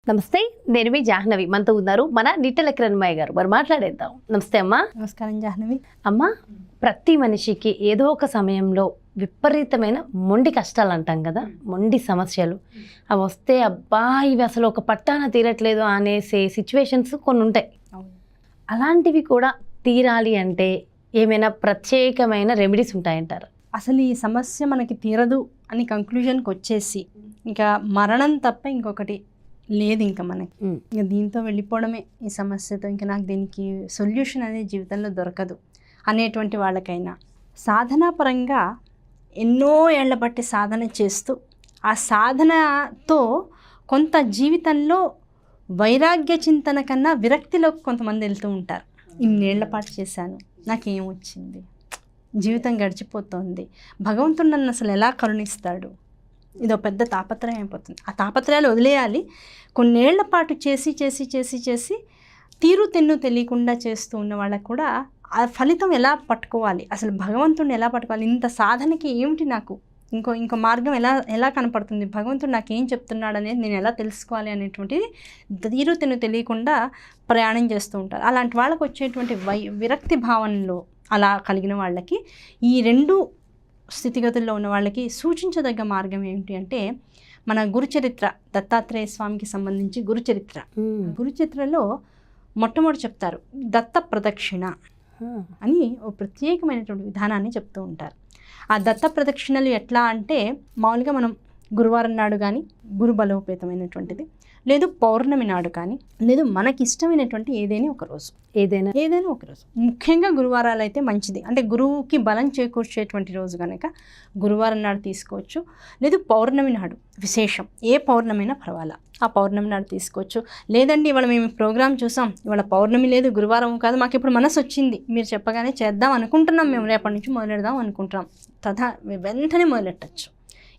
నమస్తే, నేను మీ జాహ్నవి. మనతో ఉన్నారు మన నిట్టెల కిరణ్మయ్య గారు. మరి మాట్లాడేద్దాం. నమస్తే అమ్మా. నమస్కారం జాహ్నవి. అమ్మ, ప్రతి మనిషికి ఏదో ఒక సమయంలో విపరీతమైన మొండి కష్టాలు అంటాం కదా, మొండి సమస్యలు అవి వస్తే అబ్బా ఇవి అసలు ఒక పట్టాన తీరట్లేదు అనేసే సిచ్యువేషన్స్ కొన్ని ఉంటాయి. అలాంటివి కూడా తీరాలి అంటే ఏమైనా ప్రత్యేకమైన రెమెడీస్ ఉంటాయంటారు? అసలు ఈ సమస్య మనకి తీరదు అని కంక్లూజన్కి వచ్చేసి ఇంకా మరణం తప్ప ఇంకొకటి లేదు ఇంకా మనకి. ఇంకా దీంతో వెళ్ళిపోవడమే ఈ సమస్యతో. ఇంకా నాకు దీనికి సొల్యూషన్ అనేది జీవితంలో దొరకదు అనేటువంటి వాళ్ళకైనా సాధనాపరంగా ఎన్నో ఏళ్ల బట్టి సాధన చేస్తూ ఆ సాధనతో కొంత జీవితంలో వైరాగ్య చింతన కన్నా విరక్తిలోకి కొంతమంది వెళ్తూ ఉంటారు. ఇన్నేళ్ల పాటు చేశాను, నాకేం వచ్చింది, జీవితం గడిచిపోతుంది, భగవంతుడు నన్ను అసలు ఎలా కరుణిస్తాడు, ఇదో పెద్ద తాపత్రయం అయిపోతుంది. ఆ తాపత్రయాలు వదిలేయాలి. కొన్నేళ్ల పాటు చేసి చేసి చేసి చేసి తీరు తెన్ను తెలియకుండా చేస్తూ ఉన్న వాళ్ళకు కూడా ఆ ఫలితం ఎలా పట్టుకోవాలి, అసలు భగవంతుడిని ఎలా పట్టుకోవాలి, ఇంత సాధనకి ఏమిటి నాకు ఇంకో మార్గం ఎలా కనపడుతుంది, భగవంతుడు నాకు ఏం చెప్తున్నాడు అనేది నేను ఎలా తెలుసుకోవాలి అనేటువంటిది తీరు తెన్ను తెలియకుండా ప్రయాణం చేస్తూ ఉంటారు. అలాంటి వాళ్ళకు వచ్చేటువంటి విరక్తి భావనలో అలా కలిగిన వాళ్ళకి ఈ రెండు స్థితిగతుల్లో ఉన్న వాళ్ళకి సూచించదగ్గ మార్గం ఏమిటి అంటే మన గురుచరిత్ర, దత్తాత్రేయ స్వామికి సంబంధించి గురుచరిత్రలో మొట్టమొదటి చెప్తారు దత్త ప్రదక్షిణ అని ఓ ప్రత్యేకమైనటువంటి విధానాన్ని చెప్తూ ఉంటారు. ఆ దత్త ప్రదక్షిణలు ఎట్లా అంటే మామూలుగా మనం గురువారం నాడు కానీ గురు బలోపేతమైనటువంటిది, లేదు పౌర్ణమి నాడు కానీ, లేదు మనకి ఇష్టమైనటువంటి ఏదైనా ఒక రోజు, ఏదైనా ఒక రోజు, ముఖ్యంగా గురువారాలు అయితే మంచిది. అంటే గురువుకి బలం చేకూర్చేటువంటి రోజు కనుక గురువారం నాడు తీసుకోవచ్చు. లేదు పౌర్ణమి నాడు విశేషం, ఏ పౌర్ణమైనా పర్వాలా ఆ పౌర్ణమి నాడు తీసుకోవచ్చు. లేదండి ఇవాళ మేము ప్రోగ్రామ్ చూసాం, ఇవాళ పౌర్ణమి లేదు గురువారం కాదు, మాకు ఇప్పుడు మనసు వచ్చింది, మీరు చెప్పగానే చేద్దాం అనుకుంటున్నాం, మేము రేపటి నుంచి మొదలెడదాం అనుకుంటున్నాం, వెంటనే మొదలెట్టచ్చు.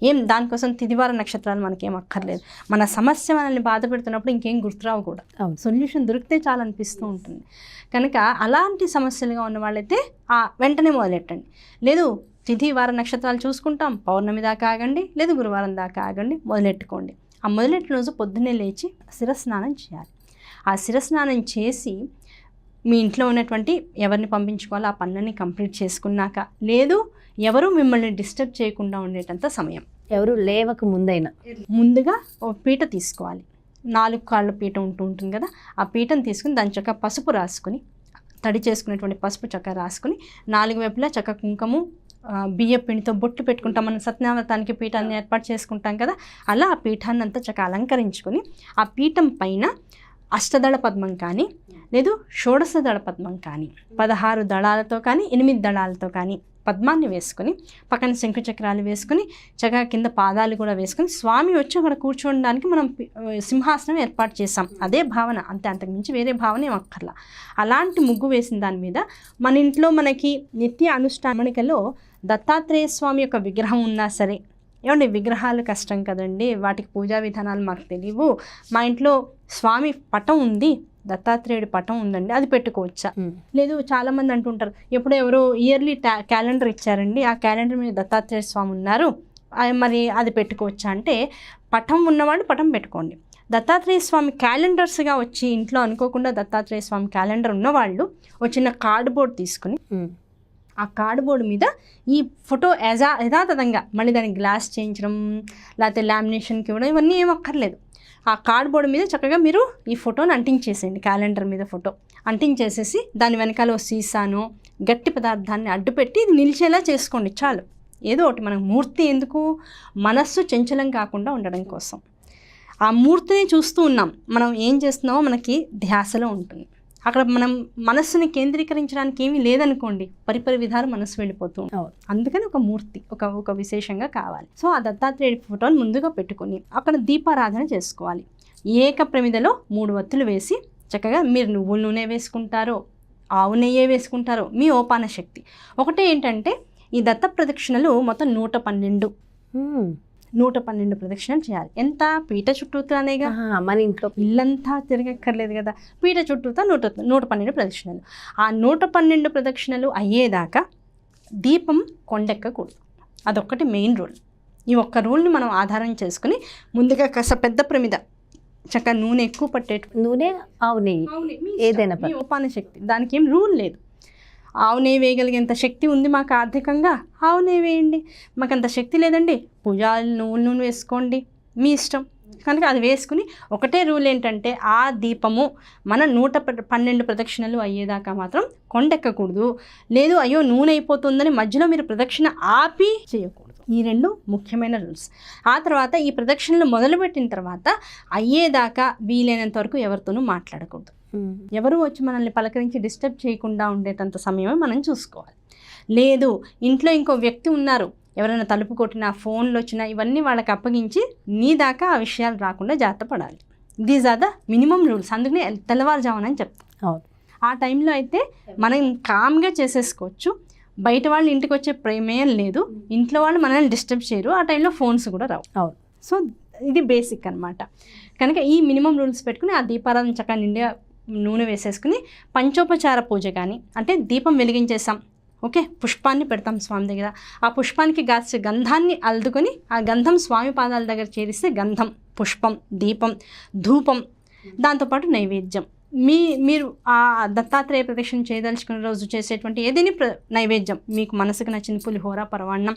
ఏం దానికోసం తిదివార నక్షత్రాలు మనకేం అక్కర్లేదు. మన సమస్య మనల్ని బాధ పెడుతున్నప్పుడు ఇంకేం గుర్తురావు కూడా, సొల్యూషన్ దొరికితే చాలా అనిపిస్తూ ఉంటుంది. కనుక అలాంటి సమస్యలుగా ఉన్న వాళ్ళైతే వెంటనే మొదలెట్టండి. లేదు తిథి వార నక్షత్రాలు చూసుకుంటాం, పౌర్ణమి దాకా ఆగండి, లేదు గురువారం దాకా ఆగండి, మొదలెట్టుకోండి. ఆ మొదలెట్టిన రోజు పొద్దున్నే లేచి శిరస్నానం చేయాలి. ఆ శిరస్నానం చేసి మీ ఇంట్లో ఉన్నటువంటి ఎవరిని పంపించుకోవాలో ఆ పనులని కంప్లీట్ చేసుకున్నాక, లేదు ఎవరు మిమ్మల్ని డిస్టర్బ్ చేయకుండా ఉండేటంత సమయం, ఎవరు లేవక ముందుగా ఓ పీట తీసుకోవాలి. 4 కాళ్ళ పీట ఉంటుంది కదా, ఆ పీటను తీసుకుని దాని చక్క పసుపు రాసుకుని, తడి చేసుకునేటువంటి పసుపు చక్క రాసుకుని 4 వైపులా చక్క కుంకుమ బియ్య పిండితో బొట్టు పెట్టుకుంటాం. మనం సత్యనారాయణానికి పీఠాన్ని ఏర్పాటు చేసుకుంటాం కదా, అలా ఆ పీఠాన్ని అంతా చక్క అలంకరించుకొని ఆ పీఠం పైన అష్టదళ పద్మం కానీ, లేదు షోడశ దళ పద్మం కానీ, 16 దళాలతో కానీ 8 దళాలతో కానీ పద్మాన్ని వేసుకొని పక్కన శంకుచక్రాలు వేసుకొని చక్కగా కింద పాదాలు కూడా వేసుకొని స్వామి వచ్చి అక్కడ కూర్చోడానికి మనం సింహాసనం ఏర్పాటు చేసాం. అదే భావన అంతే, అంతకుమించి వేరే భావన ఏం అక్కర్లా. అలాంటి ముగ్గు వేసిన దాని మీద మన ఇంట్లో మనకి నిత్య అనుష్ఠానికలో దత్తాత్రేయ స్వామి యొక్క విగ్రహం ఉన్నా సరే, ఏమండి విగ్రహాలు కష్టం కదండి, వాటికి పూజా విధానాలు మాకు తెలియవు, మా ఇంట్లో స్వామి పటం ఉంది, దత్తాత్రేయుడి పటం ఉందండి, అది పెట్టుకోవచ్చా? లేదు చాలామంది అంటుంటారు ఎప్పుడో ఎవరో ఇయర్లీ క్యాలెండర్ ఇచ్చారండి, ఆ క్యాలెండర్ మీద దత్తాత్రేయ స్వామి ఉన్నారు, మరి అది పెట్టుకోవచ్చా అంటే పటం ఉన్నవాళ్ళు పటం పెట్టుకోండి. దత్తాత్రేయ స్వామి క్యాలెండర్స్గా వచ్చి ఇంట్లో అనుకోకుండా దత్తాత్రేయ స్వామి క్యాలెండర్ ఉన్నవాళ్ళు ఒక చిన్న కార్డ్బోర్డ్ తీసుకుని ఆ కార్డ్బోర్డు మీద ఈ ఫోటో యథాతథంగా మళ్ళీ దానికి గ్లాస్ చేయించడం లేకపోతే లామినేషన్కి ఇవ్వడం ఇవన్నీ ఏం అక్కర్లేదు. ఆ కార్డ్బోర్డు మీద చక్కగా మీరు ఈ ఫోటోని అంటించేసేయండి. క్యాలెండర్ మీద ఫోటో అంటించేసేసి దాని వెనకాల ఓ సీసాను గట్టి పదార్థాన్ని అడ్డుపెట్టి ఇది నిలిచేలా చేసుకోండి చాలు. ఏదో ఒకటి, మనకు మూర్తి ఎందుకు, మనస్సు చంచలం కాకుండా ఉండడం కోసం. ఆ మూర్తిని చూస్తూ ఉన్నాం, మనం ఏం చేస్తున్నామో మనకి ధ్యాసలో ఉంటుంది. అక్కడ మనం మనస్సుని కేంద్రీకరించడానికి ఏమీ లేదనుకోండి, పరిపరి విధాలు మనస్సు వెళ్ళిపోతూ ఉంటాం. అందుకని ఒక మూర్తి ఒక విశేషంగా కావాలి. సో ఆ దత్తాత్రేయుడి ఫోటోని ముందుగా పెట్టుకొని అక్కడ దీపారాధన చేసుకోవాలి. ఏక ప్రమిదలో 3 వత్తులు వేసి చక్కగా మీరు నువ్వుల నూనె వేసుకుంటారో ఆవు నెయ్యే వేసుకుంటారో మీ ఓపాన శక్తి. ఒకటే ఏంటంటే ఈ దత్త ప్రదక్షిణలు మొత్తం 112 ప్రదక్షిణలు చేయాలి. ఎంత? పీట చుట్టూతానేగా, మన ఇంట్లో ఇల్లంతా తిరగక్కర్లేదు కదా, పీట చుట్టూతా 112 ప్రదక్షిణలు. ఆ 112 ప్రదక్షిణలు అయ్యేదాకా దీపం కొండెక్కకూడదు. అదొక్కటి మెయిన్ రూల్. ఈ ఒక్క రూల్ని మనం ఆధారం చేసుకుని ముందుగా కాస్త పెద్ద ప్రమిద చక్కగా నూనె ఎక్కువ పట్టేటు నూనె, ఆవు నెయ్యి, ఏదైనా మీ ఉపాన శక్తి, దానికి ఏం రూల్ లేదు. ఆవు నెయ్యి వేయగలిగేంత శక్తి ఉంది మాకు ఆర్థికంగా, ఆవు నెయ్యి వేయండి. మాకు అంత శక్తి లేదండి, పూజాలు నూనె వేసుకోండి, మీ ఇష్టం. కనుక అది వేసుకుని ఒకటే రూల్ ఏంటంటే ఆ దీపము మన 112 ప్రదక్షిణలు అయ్యేదాకా మాత్రం కొండెక్కకూడదు. లేదు అయ్యో నూనె అయిపోతుందని మధ్యలో మీరు ప్రదక్షిణ ఆపి చేయకూడదు. ఈ 2 ముఖ్యమైన రూల్స్. ఆ తర్వాత ఈ ప్రదక్షిణలు మొదలుపెట్టిన తర్వాత అయ్యేదాకా వీలైనంత వరకు ఎవరితోనూ మాట్లాడకూడదు. ఎవరు వచ్చి మనల్ని పలకరించి డిస్టర్బ్ చేయకుండా ఉండేటంత సమయమే మనం చూసుకోవాలి. లేదు ఇంట్లో ఇంకో వ్యక్తి ఉన్నారు, ఎవరైనా తలుపు కొట్టినా, ఫోన్లు వచ్చినా, ఇవన్నీ వాళ్ళకి అప్పగించి నీ దాకా ఆ విషయాలు రాకుండా జాగ్రత్త పడాలి. These are the minimum rules. అందుకనే తెల్లవారుజామునని చెప్తాం. ఆ టైంలో అయితే మనం కామ్గా చేసేసుకోవచ్చు. బయట వాళ్ళు ఇంటికి వచ్చే ప్రమేయం లేదు, ఇంట్లో వాళ్ళు మనల్ని డిస్టర్బ్ చేయరు, ఆ టైంలో ఫోన్స్ కూడా రావు. సో ఇది బేసిక్ అనమాట. కనుక ఈ మినిమం రూల్స్ పెట్టుకుని ఆ దీపారాధన చక్కగా నిండుగా నూనె వేసేసుకుని పంచోపచార పూజ కానీ, అంటే దీపం వెలిగించేసాం, ఓకే, పుష్పాన్ని పెడతాం స్వామి దగ్గర. ఆ పుష్పానికి గంధాన్ని అల్దుకొని ఆ గంధం స్వామి పాదాల దగ్గర చేరిస్తే గంధం, పుష్పం, దీపం, ధూపం, దాంతోపాటు నైవేద్యం. మీరు ఆ దత్తాత్రేయ ప్రదక్షిణ చేయదలుచుకున్న రోజు చేసేటువంటి ఏదైనా నైవేద్యం మీకు మనసుకు నచ్చిన పులిహోర, పరవాన్నం,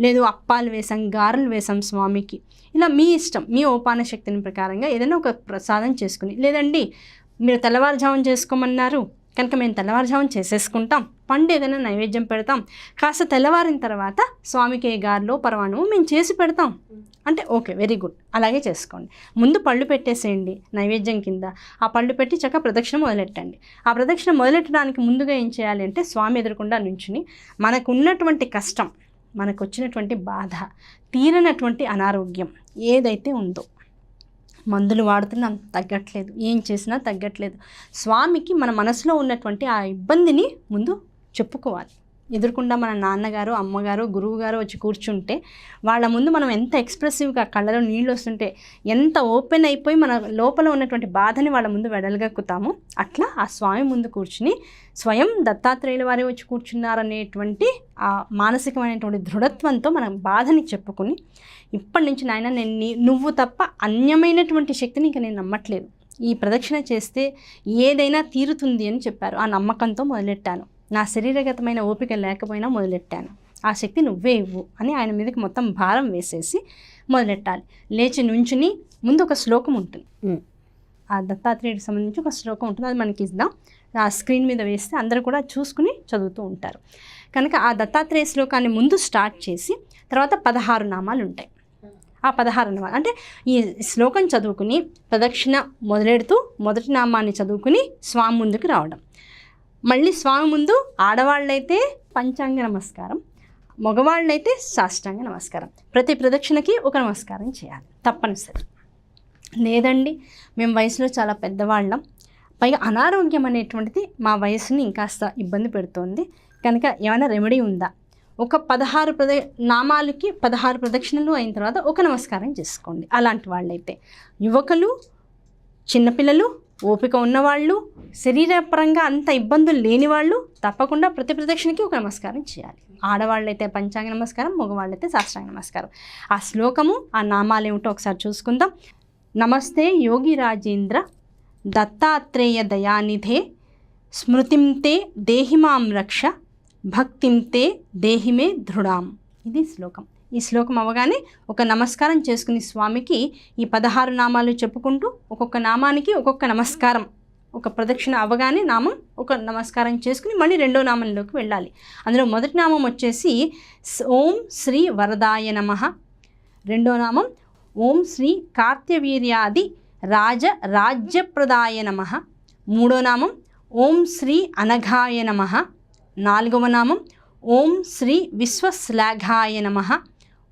లేదు అప్పాలు వేసాం, గారెలు వేసాం స్వామికి, ఇలా మీ ఇష్టం, మీ ఓపాన శక్తిని ప్రకారంగా ఏదైనా ఒక ప్రసాదం చేసుకుని, లేదండి మీరు తెల్లవారుజామున చేసుకోమన్నారు కనుక మేము తెల్లవారుజామున చేసేసుకుంటాం, పండు ఏదైనా నైవేద్యం పెడతాం, కాస్త తెల్లవారిన తర్వాత స్వామికి ఏ గారెలో పరవాణము మేము చేసి పెడతాం అంటే ఓకే, వెరీ గుడ్, అలాగే చేసుకోండి. ముందు పళ్ళు పెట్టేసేయండి నైవేద్యం కింద, ఆ పళ్ళు పెట్టి చక్కగా ప్రదక్షిణ మొదలెట్టండి. ఆ ప్రదక్షిణ మొదలెట్టడానికి ముందుగా ఏం చేయాలి అంటే స్వామి ఎదురకుండా నుంచుని మనకు ఉన్నటువంటి కష్టం, మనకు వచ్చినటువంటి బాధ, తీరనటువంటి అనారోగ్యం ఏదైతే ఉందో, మందులు వాడుతున్నాం తగ్గట్లేదు, ఏం చేసినా తగ్గట్లేదు, స్వామికి మన మనసులో ఉన్నటువంటి ఆ ఇబ్బందిని ముందు చెప్పుకోవాలి. ఎదురుకుండా మన నాన్నగారు, అమ్మగారు, గురువు గారు వచ్చి కూర్చుంటే వాళ్ళ ముందు మనం ఎంత ఎక్స్ప్రెసివ్గా కళ్ళలో నీళ్ళు వస్తుంటే ఎంత ఓపెన్ అయిపోయి మన లోపల ఉన్నటువంటి బాధని వాళ్ళ ముందు వెడల్గక్కుతాము, అట్లా ఆ స్వామి ముందు కూర్చుని స్వయం దత్తాత్రేయుల వారే వచ్చి కూర్చున్నారనేటువంటి ఆ మానసికమైనటువంటి దృఢత్వంతో మన బాధని చెప్పుకొని, ఇప్పటి నుంచి నాయన నువ్వు తప్ప అన్యమైనటువంటి శక్తిని ఇంకా నేను నమ్మట్లేదు, ఈ ప్రదక్షిణ చేస్తే ఏదైనా తీరుతుంది అని చెప్పారు. ఆ నమ్మకంతో మొదలెట్టాను, నా శరీరగతమైన ఓపిక లేకపోయినా మొదలెట్టాను, ఆ శక్తి నువ్వే ఇవ్వు అని ఆయన మీదకి మొత్తం భారం వేసేసి మొదలెట్టాలి. లేచి నుంచుని ముందు ఒక శ్లోకం ఉంటుంది, ఆ దత్తాత్రేయుడికి సంబంధించి ఒక శ్లోకం ఉంటుంది, అది మనకి ఇద్దాం, ఆ స్క్రీన్ మీద వేస్తే అందరూ కూడా చూసుకుని చదువుతూ ఉంటారు. కనుక ఆ దత్తాత్రేయ శ్లోకాన్ని ముందు స్టార్ట్ చేసి తర్వాత 16 నామాలు ఉంటాయి. ఆ 16 నామాలు అంటే ఈ శ్లోకం చదువుకుని ప్రదక్షిణ మొదలెడుతూ మొదటి నామాన్ని చదువుకుని స్వామి ముందుకు రావడం. మళ్ళీ స్వామి ముందు ఆడవాళ్ళైతే పంచాంగ నమస్కారం, మగవాళ్ళైతే సాష్టాంగ నమస్కారం. ప్రతి ప్రదక్షిణకి ఒక నమస్కారం చేయాలి తప్పనిసరి. లేదండి మేము వయసులో చాలా పెద్దవాళ్ళం, పైగా అనారోగ్యం అనేటువంటిది మా వయసుని ఇంకాస్త ఇబ్బంది పెడుతోంది, కనుక ఏమైనా రెమెడీ ఉందా? ఒక 16 నామాలకి 16 ప్రదక్షిణలు అయిన తర్వాత ఒక నమస్కారం చేసుకోండి. అలాంటి వాళ్ళైతే యువకులు, చిన్నపిల్లలు, ఓపిక ఉన్నవాళ్ళు, శరీరపరంగా అంత ఇబ్బందులు లేని వాళ్ళు తప్పకుండా ప్రతి ప్రదక్షిణకి ఒక నమస్కారం చేయాలి. ఆడవాళ్ళైతే పంచాంగ నమస్కారం, మగవాళ్ళైతే సాష్టాంగ నమస్కారం. ఆ శ్లోకము, ఆ నామాలు ఏమిటో ఒకసారి చూసుకుందాం. నమస్తే యోగి రాజేంద్ర దత్తాత్రేయ దయానిధే స్మృతింతే దేహిమాం రక్ష భక్తింతే దేహిమే దృఢాం. ఇది శ్లోకం. ఈ శ్లోకం అవగానే ఒక నమస్కారం చేసుకుని స్వామికి ఈ 16 నామాలు చెప్పుకుంటూ ఒక్కొక్క నామానికి ఒక్కొక్క నమస్కారం, ఒక ప్రదక్షిణ అవగానే నామం ఒక నమస్కారం చేసుకుని మళ్ళీ రెండో నామంలోకి వెళ్ళాలి. అందులో మొదటి నామం వచ్చేసి ఓం శ్రీ వరదాయ నమః, రెండో నామం ఓం శ్రీ కార్త్యవీర్యాది రాజ్యప్రదాయ నమః, మూడో నామం ఓం శ్రీ అనఘాయ నమః, నాలుగవ నామం ఓం శ్రీ విశ్వశ్లాఘాయ నమః,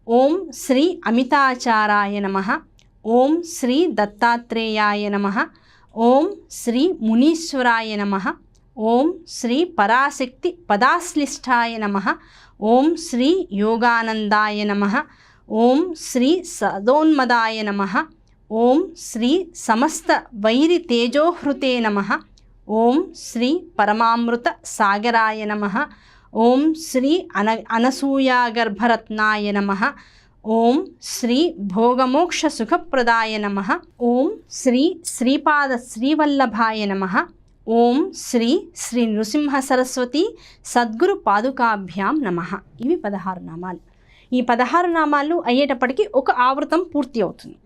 ఓం శ్రీ అమితాచారాయ నమః, ఓం శ్రీ దత్తాత్రేయాయ నమః, ఓం శ్రీ మునీశ్వరాయ నమః, ఓం శ్రీ పరాశక్తి పదాశ్లిష్టాయ నమః, ఓం శ్రీ యోగానందాయ నమః, ఓం శ్రీ సదోన్మదాయ నమః, ఓం శ్రీ సమస్త వైరి తేజోహృతే నమః, ఓం శ్రీ పరమామృత సాగరాయ నమః, ఓం శ్రీ అనసూయాగర్భరత్నాయ నమః, ఓం శ్రీ భోగమోక్ష సుఖప్రదాయ నమః. ఓం శ్రీ శ్రీపాద శ్రీవల్లభాయ నమః. ఓం శ్రీ శ్రీ నృసింహ సరస్వతి సద్గురు పాదుకాభ్యాం నమః. ఇవి 16 నామాలు. ఈ 16 నామాలు అయ్యేటప్పటికి ఒక ఆవృతం పూర్తి అవుతుంది.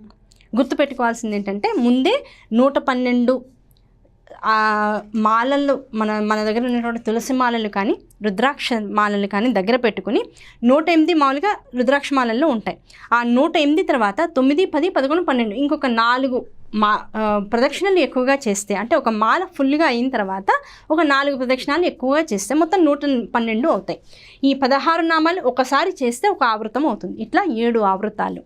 గుర్తుపెట్టుకోవాల్సింది ఏంటంటే ముందే 112 మాలలు మన దగ్గర ఉన్నటువంటి తులసి మాలలు కానీ రుద్రాక్ష మాలలు కానీ దగ్గర పెట్టుకుని 108 మామూలుగా రుద్రాక్ష మాలల్లో ఉంటాయి. ఆ 108 తర్వాత 9, 10, 11, 12 ఇంకొక 4 ప్రదక్షిణలు ఎక్కువగా చేస్తే, అంటే ఒక మాల ఫుల్గా అయిన తర్వాత ఒక 4 ప్రదక్షిణాలు ఎక్కువగా చేస్తే మొత్తం 112 అవుతాయి. ఈ 16 నామాలు ఒకసారి చేస్తే ఒక ఆవృతం అవుతుంది. ఇట్లా 7 ఆవృతాలు,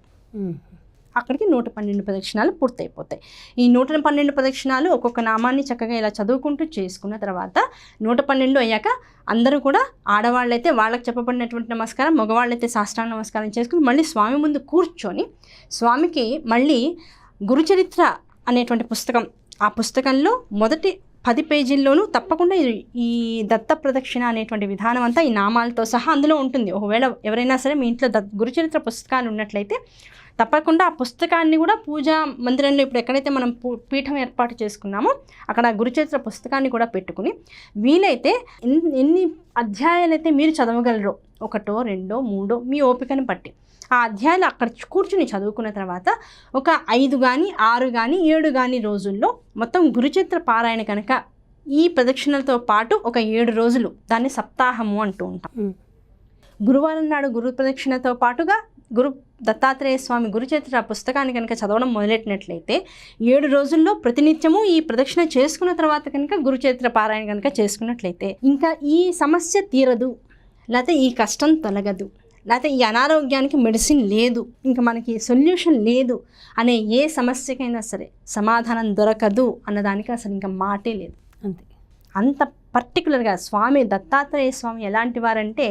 అక్కడికి 112 ప్రదక్షిణాలు పూర్తయిపోతాయి. ఈ 112 ప్రదక్షిణాలు ఒక్కొక్క నామాన్ని చక్కగా ఇలా చదువుకుంటూ చేసుకున్న తర్వాత 112 అయ్యాక అందరూ కూడా ఆడవాళ్ళైతే వాళ్ళకి చెప్పబడినటువంటి నమస్కారం, మగవాళ్ళైతే సాష్టాంగ నమస్కారం చేసుకుని మళ్ళీ స్వామి ముందు కూర్చొని స్వామికి మళ్ళీ గురుచరిత్ర అనేటువంటి పుస్తకం, ఆ పుస్తకంలో మొదటి 10 పేజీల్లోనూ తప్పకుండా ఈ దత్త ప్రదక్షిణ అనేటువంటి విధానం అంతా ఈ నామాలతో సహా అందులో ఉంటుంది. ఒకవేళ ఎవరైనా సరే మీ ఇంట్లో గురుచరిత్ర పుస్తకాలు ఉన్నట్లయితే తప్పకుండా ఆ పుస్తకాన్ని కూడా పూజా మందిరంలో ఇప్పుడు ఎక్కడైతే మనం పీఠం ఏర్పాటు చేసుకున్నామో అక్కడ గురుచరిత్ర పుస్తకాన్ని కూడా పెట్టుకుని వీలైతే ఎన్ని అధ్యాయాలు అయితే మీరు చదవగలరో, 1, 2, 3 మీ ఓపికను బట్టి ఆ అధ్యాయాలు అక్కడ కూర్చుని చదువుకున్న తర్వాత ఒక 5 కానీ 6 కానీ 7 కానీ రోజుల్లో మొత్తం గురుచరిత్ర పారాయణ కనుక ఈ ప్రదక్షిణలతో పాటు ఒక 7 రోజులు దాన్ని సప్తాహము అంటూ ఉంటాం. గురువారం నాడు గురు ప్రదక్షిణతో పాటుగా గురు దత్తాత్రేయ స్వామి గురుచరిత్ర పుస్తకాన్ని కనుక చదవడం మొదలెట్టినట్లయితే 7 రోజుల్లో ప్రతినిత్యము ఈ ప్రదక్షిణ చేసుకున్న తర్వాత కనుక గురుచరిత్ర పారాయణ కనుక చేసుకున్నట్లయితే ఇంకా ఈ సమస్య తీరదు, లేకపోతే ఈ కష్టం తొలగదు, లేకపోతే ఈ అనారోగ్యానికి మెడిసిన్ లేదు, ఇంకా మనకి సొల్యూషన్ లేదు అనే ఏ సమస్యకైనా సరే సమాధానం దొరకదు అన్నదానికి అసలు ఇంకా మాటే లేదు. అంతే. అంత పర్టికులర్గా స్వామి దత్తాత్రేయ స్వామి ఎలాంటి వారంటే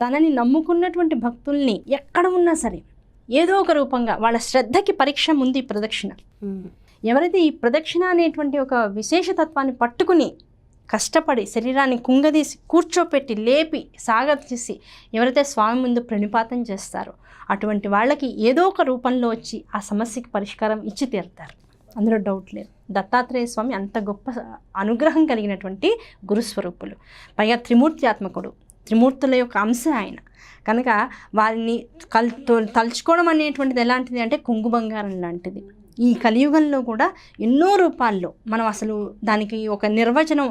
తనని నమ్ముకున్నటువంటి భక్తుల్ని ఎక్కడ ఉన్నా సరే ఏదో ఒక రూపంగా వాళ్ళ శ్రద్ధకి పరీక్ష ముందు ఈ ప్రదక్షిణ. ఎవరైతే ఈ ప్రదక్షిణ అనేటువంటి ఒక విశేషతత్వాన్ని పట్టుకుని కష్టపడి శరీరాన్ని కుంగదీసి కూర్చోపెట్టి లేపి సాగతీసి ఎవరైతే స్వామి ముందు ప్రణిపాతం చేస్తారో అటువంటి వాళ్ళకి ఏదో ఒక రూపంలో వచ్చి ఆ సమస్యకి పరిష్కారం ఇచ్చి తీరుతారు. అందులో డౌట్ లేదు. దత్తాత్రేయ స్వామి అంత గొప్ప అనుగ్రహం కలిగినటువంటి గురుస్వరూపులు, పైగా త్రిమూర్త్యాత్మకుడు, త్రిమూర్తుల యొక్క అంశ ఆయన కనుక వారిని తలుచుకోవడం అనేటువంటిది ఎలాంటిది అంటే కొంగు బంగారం లాంటిది. ఈ కలియుగంలో కూడా ఎన్నో రూపాల్లో మనం అసలు దానికి ఒక నిర్వచనం,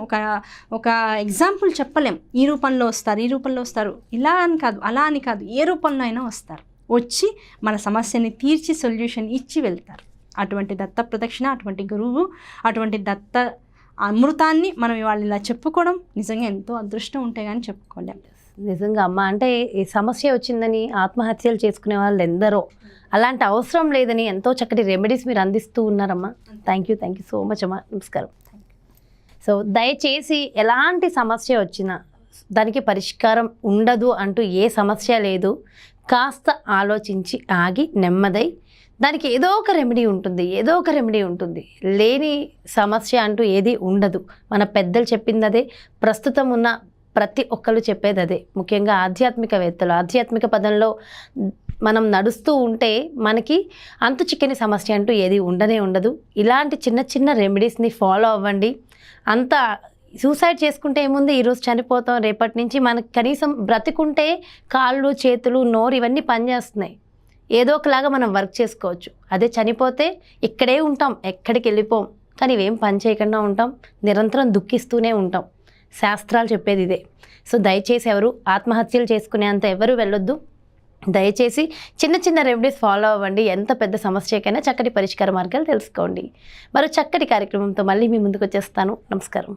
ఒక ఎగ్జాంపుల్ చెప్పలేం. ఈ రూపంలో వస్తారు, ఈ రూపంలో వస్తారు, ఇలా అని కాదు, అలా అని కాదు, ఏ రూపంలో అయినా వస్తారు, వచ్చి మన సమస్యని తీర్చి సొల్యూషన్ ఇచ్చి వెళ్తారు. అటువంటి దత్త ప్రదక్షిణ, అటువంటి గురువు, అటువంటి దత్త అమృతాన్ని మనం ఇవాళ ఇలా చెప్పుకోవడం నిజంగా ఎంతో అదృష్టం ఉంటే కానీ చెప్పుకోలేం. నిజంగా అమ్మ, అంటే ఈ సమస్య వచ్చిందని ఆత్మహత్యలు చేసుకునే వాళ్ళు ఎందరో, అలాంటి అవసరం లేదని ఎంతో చక్కటి రెమెడీస్ మీరు అందిస్తూ ఉన్నారమ్మా. థ్యాంక్ యూ సో మచ్ అమ్మా. నమస్కారం. సో దయచేసి ఎలాంటి సమస్య వచ్చినా దానికి పరిష్కారం ఉండదు అంటూ ఏ సమస్య లేదు. కాస్త ఆలోచించి ఆగి నెమ్మదై దానికి ఏదో ఒక రెమెడీ ఉంటుంది. లేని సమస్య అంటూ ఏది ఉండదు. మన పెద్దలు చెప్పింది అదే, ప్రస్తుతం ఉన్న ప్రతి ఒక్కరు చెప్పేది అదే. ముఖ్యంగా ఆధ్యాత్మికవేత్తలు ఆధ్యాత్మిక పదంలో మనం నడుస్తూ ఉంటే మనకి అంతు చిక్కని సమస్య అంటూ ఏది ఉండదు. ఇలాంటి చిన్న చిన్న రెమెడీస్ని ఫాలో అవ్వండి. అంత సూసైడ్ చేసుకుంటే ఏముంది, ఈరోజు చనిపోతాం, రేపటి నుంచి మనకి కనీసం బ్రతికుంటే కాళ్ళు, చేతులు, నోరు ఇవన్నీ పనిచేస్తున్నాయి. ఏదో ఒకలాగా మనం వర్క్ చేసుకోవచ్చు. అదే చనిపోతే ఇక్కడే ఉంటాం, ఎక్కడికి వెళ్ళిపోం, కానీ ఇవేం పని చేయకుండా ఉంటాం, నిరంతరం దుఃఖిస్తూనే ఉంటాం. శాస్త్రాలు చెప్పేది ఇదే. సో దయచేసి ఎవరు ఆత్మహత్యలు చేసుకునేంత ఎవరు వెళ్ళొద్దు. దయచేసి చిన్న చిన్న రెమెడీస్ ఫాలో అవ్వండి. ఎంత పెద్ద సమస్యకైనా చక్కటి పరిష్కార మార్గాలు తెలుసుకోండి. మరో చక్కటి కార్యక్రమంతో మళ్ళీ మీ ముందుకు వచ్చేస్తాను. నమస్కారం.